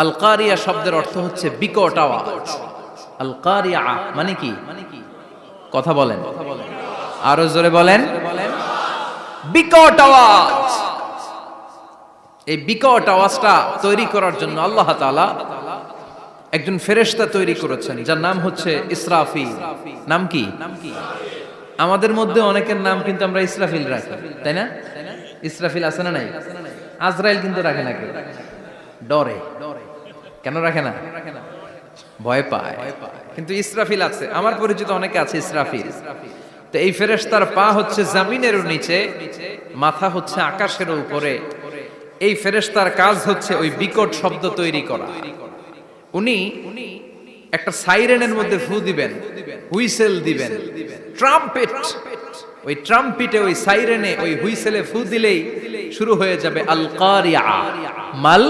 আল কারিয়া শব্দের অর্থ হচ্ছে বিকট আওয়াজ। আল কারিয়া মানে কি? কথা বলেন, আরো জোরে বলেন। বিকট আওয়াজ। এই বিকট আওয়াজটা তৈরি করার জন্য আল্লাহ তাআলা একজন ফেরেশতা তৈরি করেছেন, যার নাম হচ্ছে ইসরাফিল। নাম কি? আমাদের মধ্যে অনেকের নাম কিন্তু আমরা ইসরাফিল রাখি, তাই না? ইসরাফিল আছে না নাই? আজরাইল কিন্তু রাখে না, কেউ ডরে। কেন রাখে না? ভয় পায়। কিন্তু ইসরাফিল আছে, আমার পরিচিত অনেকে আছে ইসরাফিল। তো এই ফেরেশতার পা হচ্ছে জমিনের নিচে, মাথা হচ্ছে আকাশের উপরে। এই ফেরেশতার কাজ হচ্ছে ওই বিকট শব্দ তৈরি করা। উনি একটা সাইরেনের মধ্যে ফু দিবেন, হুইসেল দিবেন, ট্রাম্পেট। ওই ট্রাম্পিটে, ওই সাইরেনে, ওই হুইসেলে ফু দিলেই শুরু হয়ে যাবে আল কারিয়া। মাল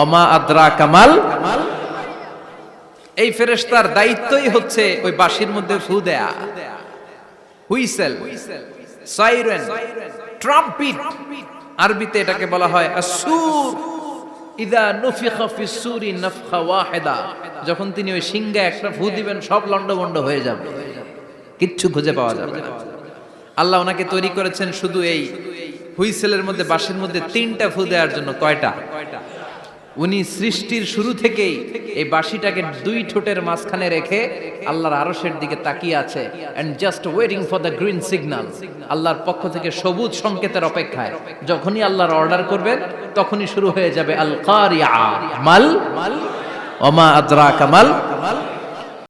ওমা আদরাকা মাল। এই ফেরেশতার দায়িত্বই হচ্ছে ওই বাঁশির মধ্যে ফু দেয়া। হুইসেল, সাইরেন, ট্রাম্পিট, আরবিতে এটাকে বলা হয় আসসুর। ইদা নুফিখা ফিস সূরি নাফখা ওয়াহিদা, যখন তিনি ওই সিংহে একটা ফু দিবেন সব লন্ডভন্ড হয়ে যাবে, কিচ্ছু খুঁজে পাওয়া যাবে না। আল্লাহ ওনাকে তৈরি করেছেন শুধু এই হুইসেলের মধ্যে, বাঁশির মধ্যে 3টা ফু দেওয়ার জন্য। কয়টা? উনি সৃষ্টির শুরু থেকেই এই বাঁশিটাকে 2 ঠোঁটের মাঝখানে রেখে আল্লাহর আরশের দিকে তাকিয়ে আছে, and just waiting for the green signal. আল্লাহর পক্ষ থেকে সবুজ সংকেতের অপেক্ষায়। যখনই আল্লাহর অর্ডার করবেন তখনই শুরু হয়ে যাবে আল কারিয়া। মাল ওমা আদরাকা মাল।